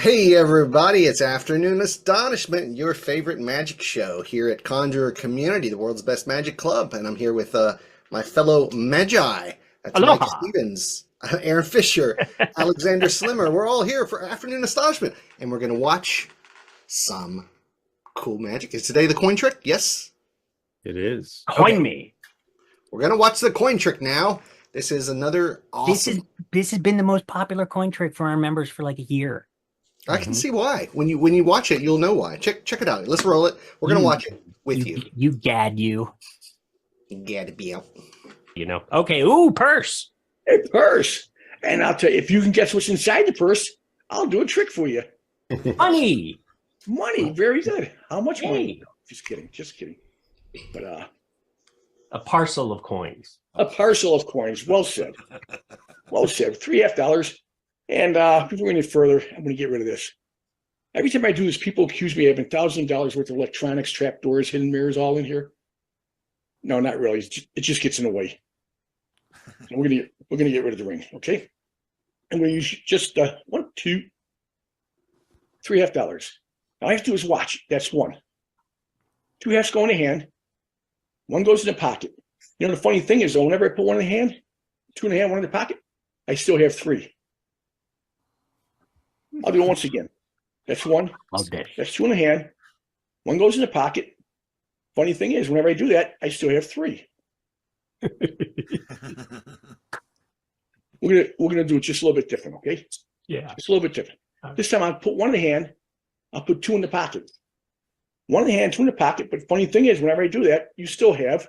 Hey everybody, it's Afternoon Astonishment, your favorite magic show here at Conjurer Community, the world's best magic club. And I'm here with my fellow Magi. That's Mike Aloha. Stevens, Aaron Fisher, Alexander Slimmer. We're all here for Afternoon Astonishment. And we're going to watch some cool magic. Is today the coin trick? Yes? It is. Coin Okay. me. We're going to watch the coin trick now. This is another awesome... This has been the most popular coin trick for our members for like a year. I can see why. When you watch it, you'll know why. Check it out. Let's roll it. We're gonna watch it with you. You gad you. Gotta be out. You know. Okay. Ooh, purse. A purse. And I'll tell you, if you can guess what's inside the purse, I'll do a trick for you. Money. Money. Very good. How much money? Hey. Just kidding. Just kidding. But A parcel of coins. a parcel of coins. Well said. Well said. $3.50. And before we go any further, I'm going to get rid of this. Every time I do this, people accuse me of having $1,000 worth of electronics, trapdoors, hidden mirrors, all in here. No, not really. It just gets in the way. And we're gonna get rid of the ring, okay? And we use just $1, $2, $3.50. All I have to do is watch. That's one. Two halves go in the hand. One goes in the pocket. You know, the funny thing is, though, whenever I put one in the hand, two in the hand, one in the pocket, I still have three. I'll do it once again. That's one. Okay. That's two in the hand. One goes in the pocket. Funny thing is, whenever I do that, I still have three. We're gonna do it just a little bit different, okay? Yeah. Just a little bit different. This time I'll put one in the hand. I'll put two in the pocket. One in the hand, two in the pocket. But funny thing is, whenever I do that, you still have.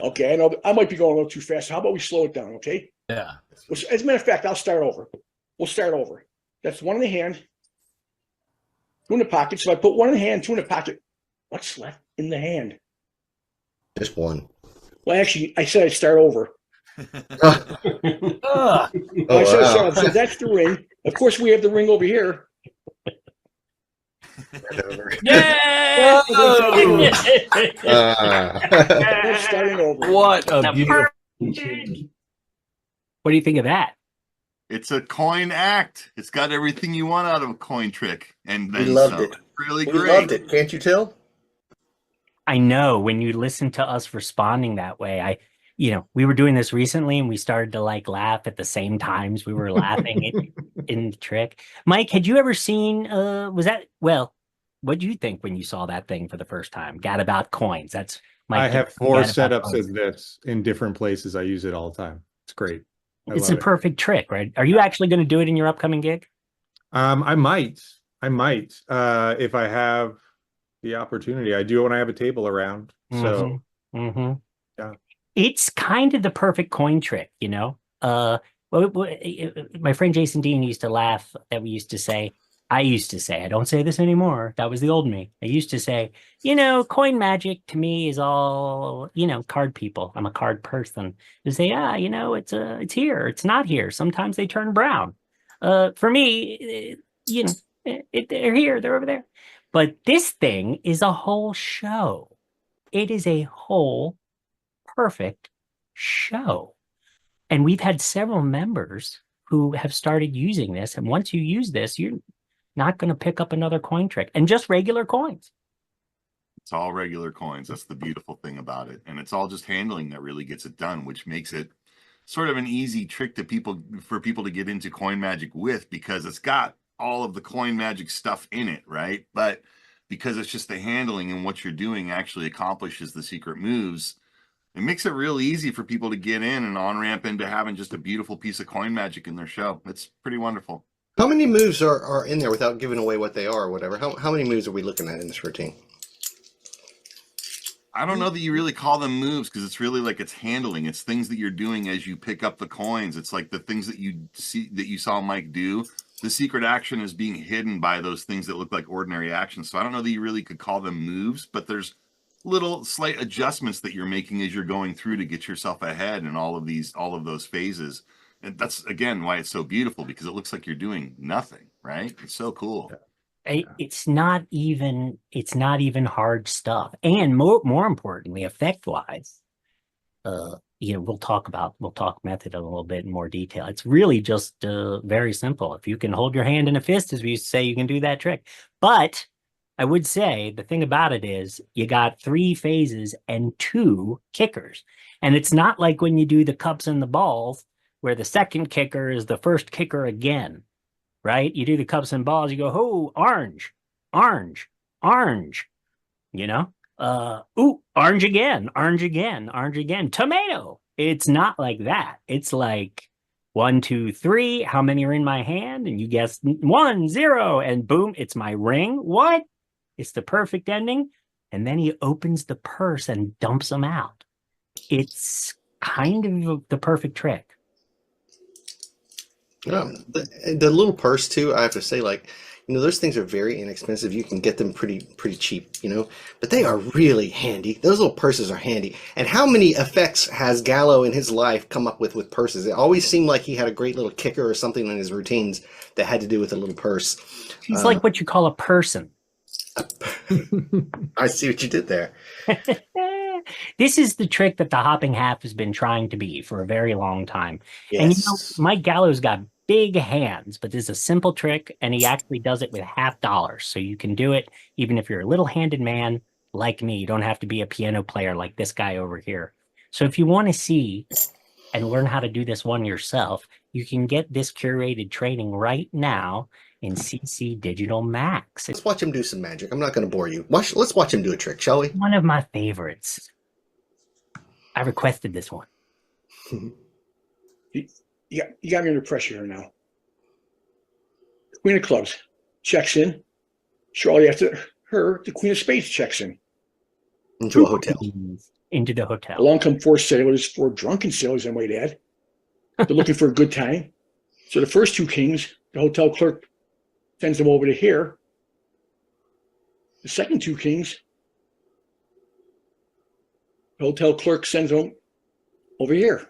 Okay, I know I might be going a little too fast. How about we slow it down, okay? Yeah. As a matter of fact, I'll start over. We'll start over. That's one in the hand, two in the pocket. So I put one in the hand, two in the pocket. What's left in the hand? Just one. Well, actually, I said I'd start over. Oh, I said I'd start over. So that's the ring. Of course, we have the ring over here. Yeah. We're starting over. What a beautiful. What do you think of that? It's a coin act. It's got everything you want out of a coin trick, and then we loved some. it. Really We great. loved it. Can't you tell? I know when you listen to us responding that way, we were doing this recently and we started to like laugh at the same times we were laughing in the trick. Mike, had you ever seen, what did you think when you saw that thing for the first time? Gadabout coins. That's Mike. I have four Gadabout setups coins. of this in different places. I use it all the time. It's great. It's a perfect trick, right? Are you actually going to do it in your upcoming gig? I might if I have the opportunity. I do it when I have a table around. So yeah, it's kind of the perfect coin trick, you know. My friend Jason Dean used to laugh that we used to say. I used to say, I don't say this anymore. That was the old me. I used to say, coin magic to me is all, card people. I'm a card person. To say, it's here. It's not here. Sometimes they turn brown. For me, they're here. They're over there. But this thing is a whole show. It is a whole perfect show. And we've had several members who have started using this. And once you use this, you're not going to pick up another coin trick, and just regular coins. It's all regular coins. That's the beautiful thing about it. And it's all just handling that really gets it done, which makes it sort of an easy trick for people to get into coin magic with, because it's got all of the coin magic stuff in it, right? But because it's just the handling and what you're doing actually accomplishes the secret moves, it makes it real easy for people to get in and on-ramp into having just a beautiful piece of coin magic in their show. It's pretty wonderful. How many moves are in there without giving away what they are or whatever? How many moves are we looking at in this routine? I don't know that you really call them moves, because it's really like it's handling. It's things that you're doing as you pick up the coins. It's like the things that you saw Mike do. The secret action is being hidden by those things that look like ordinary actions. So I don't know that you really could call them moves, but there's little slight adjustments that you're making as you're going through to get yourself ahead in all of those phases. And that's, again, why it's so beautiful, because it looks like you're doing nothing, right? It's so cool. It's not even hard stuff. And more importantly, effect wise, we'll talk method a little bit in more detail. It's really just very simple. If you can hold your hand in a fist, as we used to say, you can do that trick. But I would say the thing about it is you got 3 phases and 2 kickers. And it's not like when you do the cups and the balls, where the second kicker is the first kicker again, right? You do the cups and balls, you go, oh, orange, orange, orange, orange again, orange again, orange again, tomato. It's not like that. It's like 1, 2, 3. How many are in my hand? And you guess 1, 0, and boom, it's my ring. What? It's the perfect ending. And then he opens the purse and dumps them out. It's kind of the perfect trick. The little purse too, I have to say, like, those things are very inexpensive. You can get them pretty cheap, but they are really handy. Those little purses are handy. And how many effects has Gallo in his life come up with purses? It always seemed like he had a great little kicker or something in his routines that had to do with a little purse. He's like what you call a person. I see what you did there. This is the trick that the hopping half has been trying to be for a very long time. Yes. And Mike Gallo's got big hands, but this is a simple trick, and he actually does it with $50. So you can do it even if you're a little-handed man like me. You don't have to be a piano player like this guy over here. So if you want to see and learn how to do this one yourself, you can get this curated training right now in CC Digital Max. Let's watch him do some magic. I'm not going to bore you. Let's watch him do a trick, shall we? One of my favorites. I requested this one. You got me under pressure here now. Queen of clubs checks in. Shortly after her, the Queen of spades checks in. Into a hotel. Into the hotel. Along come 4 sailors, 4 drunken sailors, I might add. They're looking for a good time. So the first 2 kings, the hotel clerk sends them over to here. The second 2 kings, the hotel clerk sends them over here.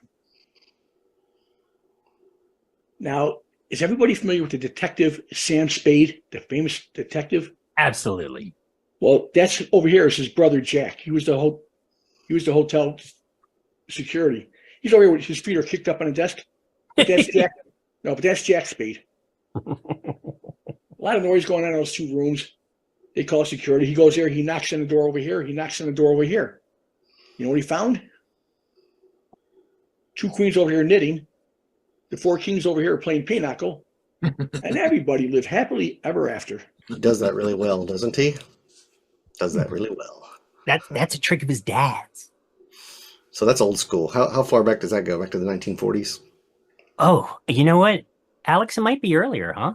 Now, is everybody familiar with the detective Sam Spade, the famous detective? Absolutely. Well, that's over here is his brother Jack. He was the hotel security. He's over here with his feet are kicked up on a desk. But that's Jack. No, but that's Jack Spade. A lot of noise going on in those 2 rooms. They call security. He goes there. He knocks on the door over here. He knocks on the door over here. You know what he found? 2 queens over here knitting. The 4 kings over here are playing pinochle. And everybody lived happily ever after. He does that really well, doesn't he? Does that really well. That's a trick of his dad's. So that's old school. How far back does that go? Back to the 1940s? Oh, you know what, Alex? It might be earlier, huh?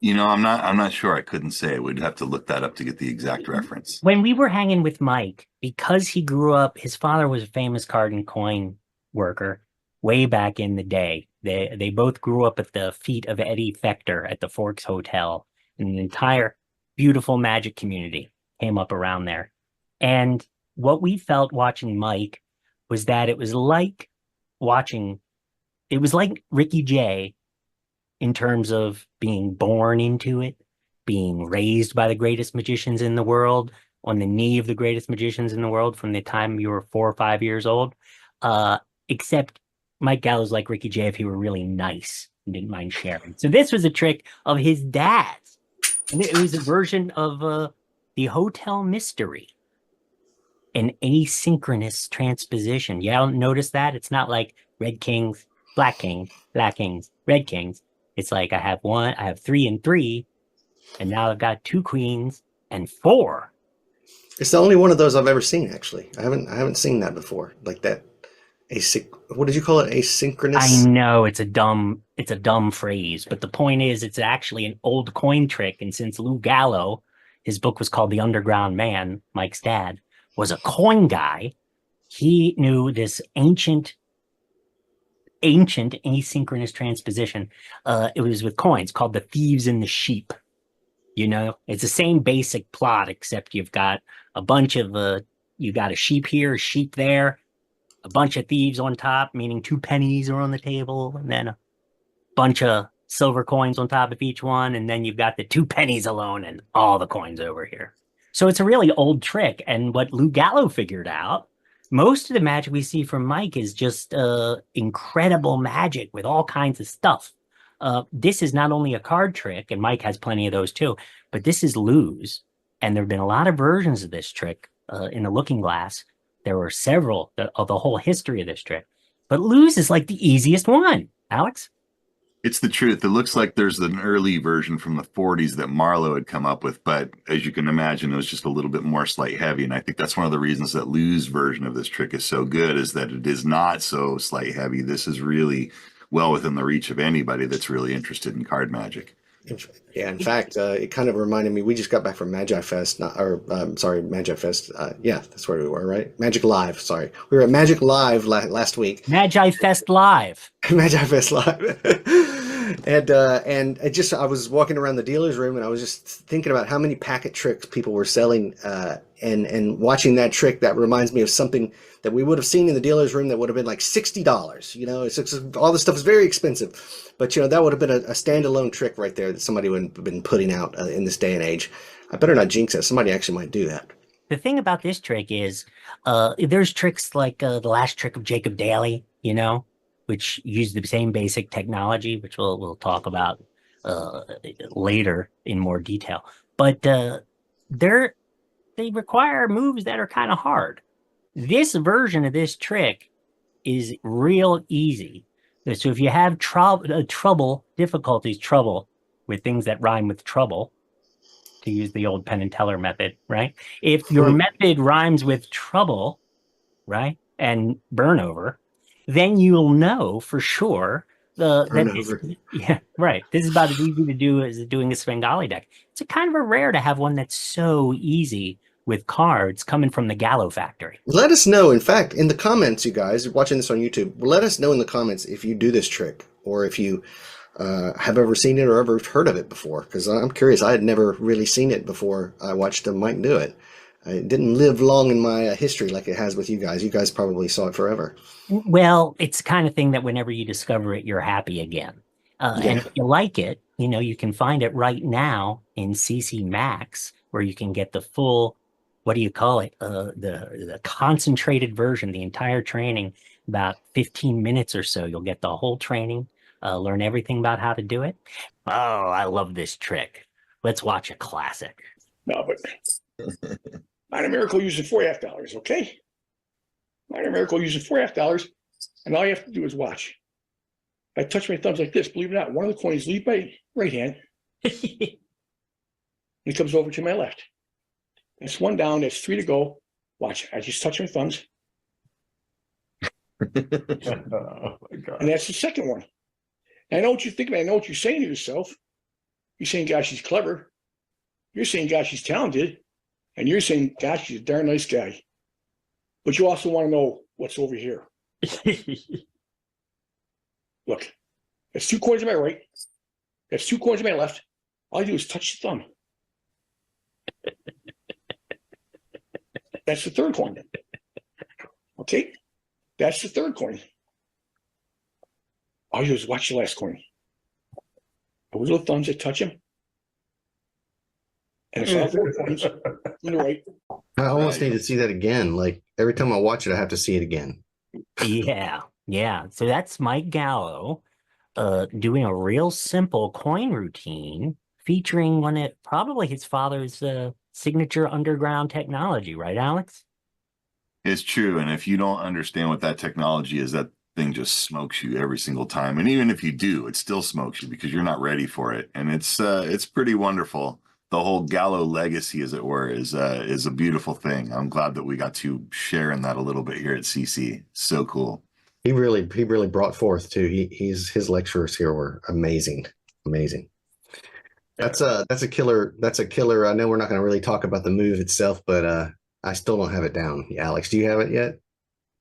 I'm not sure. I couldn't say. We'd have to look that up to get the exact reference. When we were hanging with Mike, because he grew up, his father was a famous card and coin worker way back in the day. They both grew up at the feet of Eddie Fector at the Forks Hotel, and an entire beautiful magic community came up around there. And what we felt watching Mike was that it was like Ricky Jay in terms of being born into it, being raised by the greatest magicians in the world, on the knee of the greatest magicians in the world from the time you were 4 or 5 years old. Except Mike Gallo's like Ricky Jay if he were really nice and didn't mind sharing. So this was a trick of his dad's. And it was a version of the Hotel Mystery, an asynchronous transposition. You don't notice that? It's not like red kings, black kings, red kings. It's like I have 3 and 3, and now I've got 2 queens and 4. It's the only one of those I've ever seen, actually. I haven't seen that before. Like that what did you call it? Asynchronous? I know it's a dumb phrase, but the point is it's actually an old coin trick. And since Lou Gallo, his book was called The Underground Man, Mike's dad, was a coin guy, he knew this ancient asynchronous transposition. It was with coins called The Thieves and the Sheep. It's the same basic plot, except you've got a bunch of you got a sheep here, a sheep there, a bunch of thieves on top, meaning 2 pennies are on the table, and then a bunch of silver coins on top of each one, and then you've got the 2 pennies alone and all the coins over here. So it's a really old trick, and what Lou Gallo figured out Most of the magic we see from Mike is just incredible magic with all kinds of stuff. This is not only a card trick, and Mike has plenty of those too, but this is lose. And there have been a lot of versions of this trick in the Looking Glass. There were several of the whole history of this trick. But lose is like the easiest one. Alex? It's the truth. It looks like there's an early version from the 40s that Marlowe had come up with, but as you can imagine, it was just a little bit more slight heavy. And I think that's one of the reasons that Lou's version of this trick is so good, is that it is not so slight heavy. This is really well within the reach of anybody that's really interested in card magic. Yeah, in fact, it kind of reminded me, we just got back from Magi Fest, Magi Fest. Yeah, that's where we were, right? Magic Live, sorry. We were at Magic Live last week. Magi Fest Live. Magi Fest Live. And I was walking around the dealer's room, and I was just thinking about how many packet tricks people were selling, and watching that trick. That reminds me of something that we would have seen in the dealer's room that would have been like $60. You know, all this stuff is very expensive, but that would have been a standalone trick right there that somebody would have been putting out in this day and age. I better not jinx it. Somebody actually might do that. The thing about this trick is there's tricks like the last trick of Jacob Daly, which use the same basic technology, which we'll talk about later in more detail. But they require moves that are kind of hard. This version of this trick is real easy. So if you have trouble with things that rhyme with trouble, to use the old Penn and Teller method, right? If your method rhymes with trouble, right, and burn over, then you'll know for sure yeah, right. This is about as easy to do as doing a Svengali deck. It's kind of a rare to have one that's so easy with cards coming from the Gallo factory. Let us know, in fact, in the comments, you guys watching this on YouTube, let us know in the comments if you do this trick, or if you have ever seen it or ever heard of it before, because I'm curious. I had never really seen it before I watched Mike do it. It didn't live long in my history like it has with you guys. You guys probably saw it forever. Well, it's the kind of thing that whenever you discover it, you're happy again. And if you like it, you can find it right now in CC Max, where you can get the full, what do you call it? The concentrated version, the entire training, about 15 minutes or so. You'll get the whole training, learn everything about how to do it. Oh, I love this trick. Let's watch a classic. No, but Minor Miracle using $4.5, okay? Minor Miracle using $4.5, and all you have to do is watch. I touch my thumbs like this, believe it or not, one of the coins leave my right hand. It comes over to my left. That's one down, that's 3 to go. Watch, I just touch my thumbs. Oh my God. And that's the second one. And I know what you're thinking, I know what you're saying to yourself. You're saying, gosh, he's clever. You're saying, gosh, he's talented. And you're saying, gosh, he's a darn nice guy. But you also want to know what's over here. Look, that's 2 coins on my right. That's 2 coins on my left. All I do is touch the thumb. That's the third coin. Okay? That's the third coin. All you do is watch the last coin. Those little thumbs that touch him. And it's all 4 coins on the right. I almost need to see that again. Like every time I watch it, I have to see it again. Yeah. So that's Mike Gallo doing a real simple coin routine featuring probably his father's signature underground technology, right, Alex? It's true. And if you don't understand what that technology is, that thing just smokes you every single time. And even if you do, it still smokes you because you're not ready for it. And it's pretty wonderful. The whole Gallo legacy, as it were, is a beautiful thing. I'm glad that we got to share in that a little bit here at CC. So cool. He really brought forth too. His lectures here were amazing. That's a killer. I know we're not going to really talk about the move itself, but I still don't have it down. Alex, do you have it yet?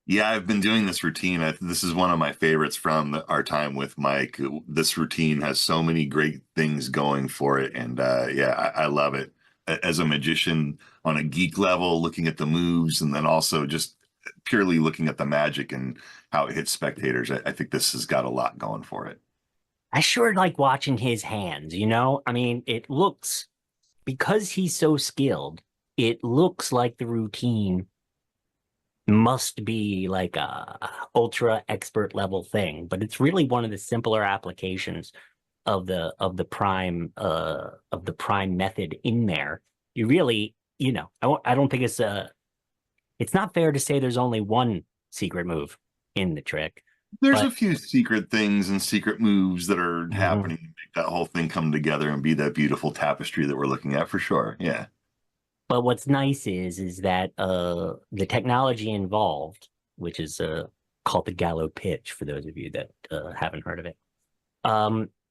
Yeah, I've been doing this routine. This is one of my favorites from our time with Mike. This routine has so many great things going for it. And I love it. As a magician on a geek level, looking at the moves, and then also just purely looking at the magic and how it hits spectators, I think this has got a lot going for it. I sure like watching his hands, I mean, it looks, because he's so skilled, it looks like the routine must be like a ultra expert level thing, but it's really one of the simpler applications of the prime method in there. You really, I don't think it's not fair to say there's only one secret move in the trick. There's But- a few secret things and secret moves that are Mhm. happening to make that whole thing come together and be that beautiful tapestry that we're looking at for sure. Yeah. But what's nice is that the technology involved, which is called the Gallo pitch, for those of you that haven't heard of it,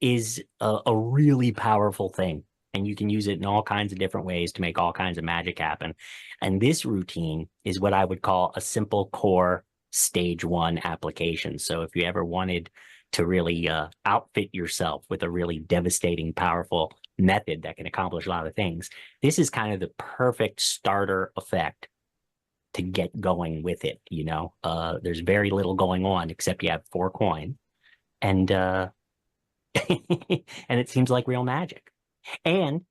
is a really powerful thing. And you can use it in all kinds of different ways to make all kinds of magic happen. And this routine is what I would call a simple core stage 1 application. So if you ever wanted to really outfit yourself with a really devastating, powerful method that can accomplish a lot of things, this is kind of the perfect starter effect to get going with it. There's very little going on except you have 4 coins, and and it seems like real magic. And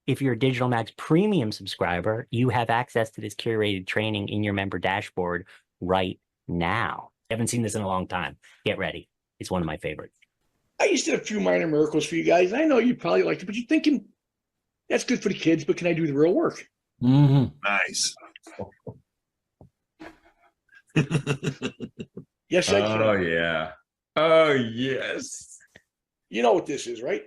if you're a Digital Max Premium subscriber, you have access to this curated training in your member dashboard right now. I haven't seen this in a long time. Get ready. It's one of my favorites. I just did a few minor miracles for you guys. I know you probably liked it, but you're thinking that's good for the kids, but can I do the real work? Mm-hmm. Nice. Yes, I can. Oh yeah. Oh yes. You know what this is, right?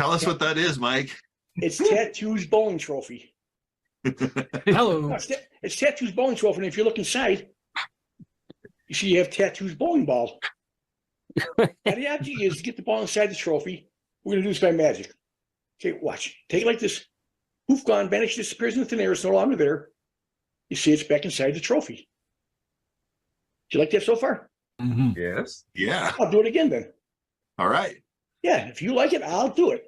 Tell us what that is, Mike. It's Tattoo's bowling trophy. Hello. No, it's Tattoo's bowling trophy, and if you look inside, you see you have Tattoo's bowling ball. Now the object is to get the ball inside the trophy. We're going to do this by magic. Okay, watch. Take it like this. Poof, gone, vanish, disappears in the thin air. It's no longer there. You see it's back inside the trophy. Do you like that so far? Mm-hmm. Yes. Yeah. I'll do it again then. All right. Yeah, if you like it, I'll do it.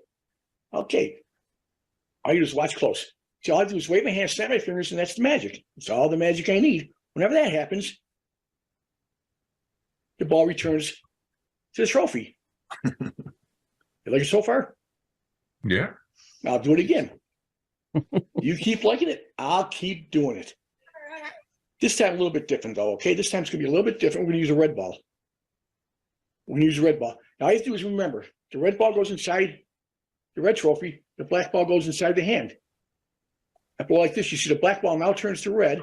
Okay. All you do is watch close. See, all I do is wave my hand, snap my fingers, and that's the magic. It's all the magic I need. Whenever that happens, the ball returns to the trophy. You like it so far? Yeah. I'll do it again. You keep liking it, I'll keep doing it. This time a little bit different, though, okay? This time it's going to be a little bit different. We're going to use a red ball. We're going to use a red ball. Now, all you have to do is remember, the red ball goes inside the red trophy. The black ball goes inside the hand. I blow like this. You see the black ball now turns to red.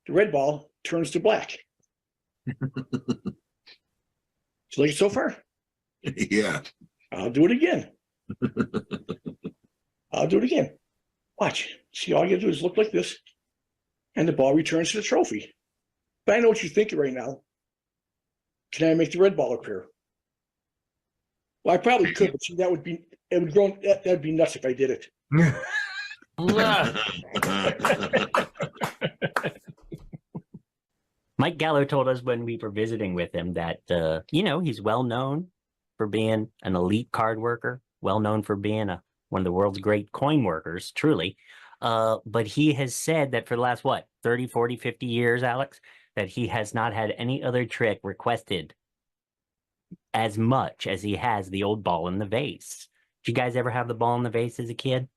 The red ball turns to black. So like it so far? Yeah. I'll do it again. I'll do it again. Watch. See, all you gotta do is look like this, and the ball returns to the trophy. But I know what you're thinking right now. Can I make the red ball appear? Well, I probably could, but see, that'd be nuts if I did it. Mike Gallo told us when we were visiting with him that, he's well known for being an elite card worker, well known for being one of the world's great coin workers, truly. But he has said that for the last, 30, 40, 50 years, Alex, that he has not had any other trick requested as much as he has the old ball in the vase. Did you guys ever have the ball in the vase as a kid?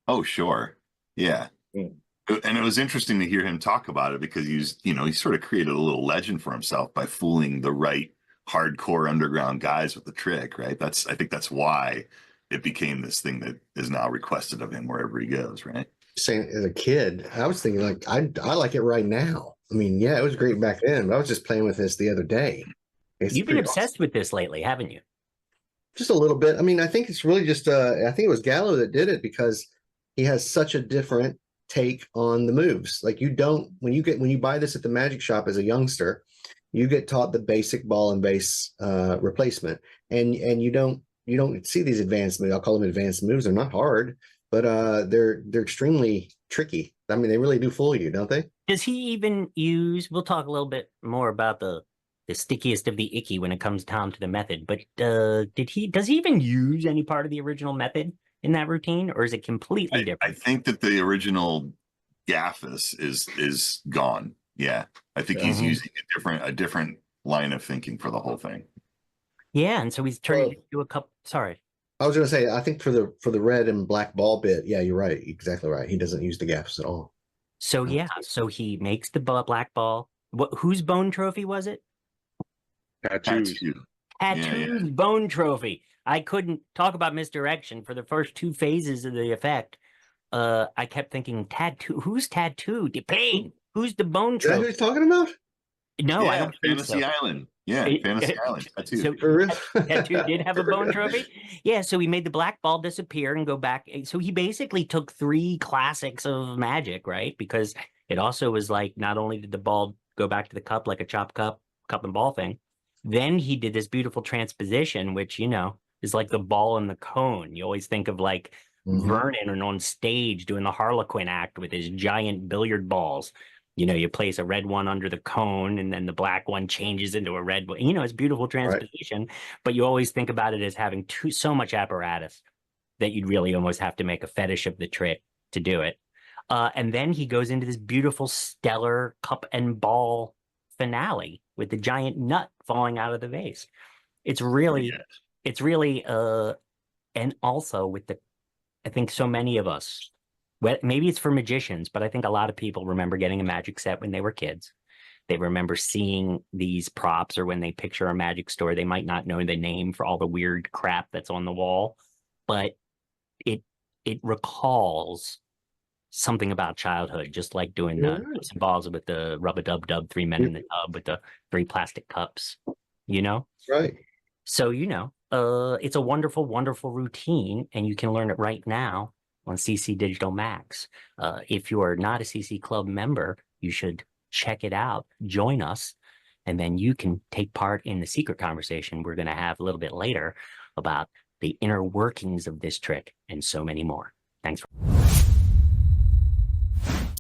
Oh, sure. Yeah. And it was interesting to hear him talk about it because he sort of created a little legend for himself by fooling the right hardcore underground guys with the trick, right? I think that's why it became this thing that is now requested of him wherever he goes, right? Saying as a kid, I was thinking like I like it right now. I mean, yeah, it was great back then, but I was just playing with this the other day. You've been obsessed with this lately, haven't you? Just a little bit. I mean, I think it's really just I think it was Gallo that did it because he has such a different take on the moves. Like when you buy this at the magic shop as a youngster, you get taught the basic ball and base replacement, and you don't see these advanced moves. I'll call them advanced moves. They're not hard, but they're extremely tricky. I mean, they really do fool you, don't they? Does he even use? We'll talk a little bit more about the stickiest of the icky when it comes down to the method. But does he even use any part of the original method in that routine, or is it completely different? I think that the original Gaffus is gone. Yeah, I think he's using a different line of thinking for the whole thing. Yeah, and so he's turned it into a couple. Sorry, I was going to say, I think for the red and black ball bit, yeah, you're right, exactly right. He doesn't use the gaps at all. So yeah, so he makes the black ball. Whose bone trophy was it? Tattoos. Tattoo. Tattoo's bone trophy. I couldn't talk about misdirection for the first two phases of the effect. I kept thinking, tattoo. Who's tattoo? The pain. Who's the bone Is that who trophy? he's talking about? No, I Yeah, don't think Fantasy so. Island. Yeah, Fantasy Island. Tattoo. So For real? Tattoo did have a bone trophy. Yeah, so he made the black ball disappear and go back. So he basically took three classics of Magic, right? Because it also was like not only did the ball go back to the cup like a chopped cup and ball thing, then he did this beautiful transposition, which is like the ball and the cone. You always think of like Vernon on stage doing the Harlequin act with his giant billiard balls. You place a red one under the cone and then the black one changes into a red one. It's beautiful transposition, but you always think about it as having so much apparatus that you'd really almost have to make a fetish of the trick to do it. And then he goes into this beautiful stellar cup and ball finale with the giant nut falling out of the vase. It's really, and also with I think so many of us, well, maybe it's for magicians, but I think a lot of people remember getting a magic set when they were kids. They remember seeing these props, or when they picture a magic store, they might not know the name for all the weird crap that's on the wall, but it recalls something about childhood, just like doing the balls with the rub-a-dub-dub, three men in the tub with the three plastic cups, Right. So, it's a wonderful, wonderful routine, and you can learn it right now on CC Digital Max. If you are not a CC Club member, you should check it out, join us, and then you can take part in the secret conversation we're going to have a little bit later about the inner workings of this trick and so many more. Thanks for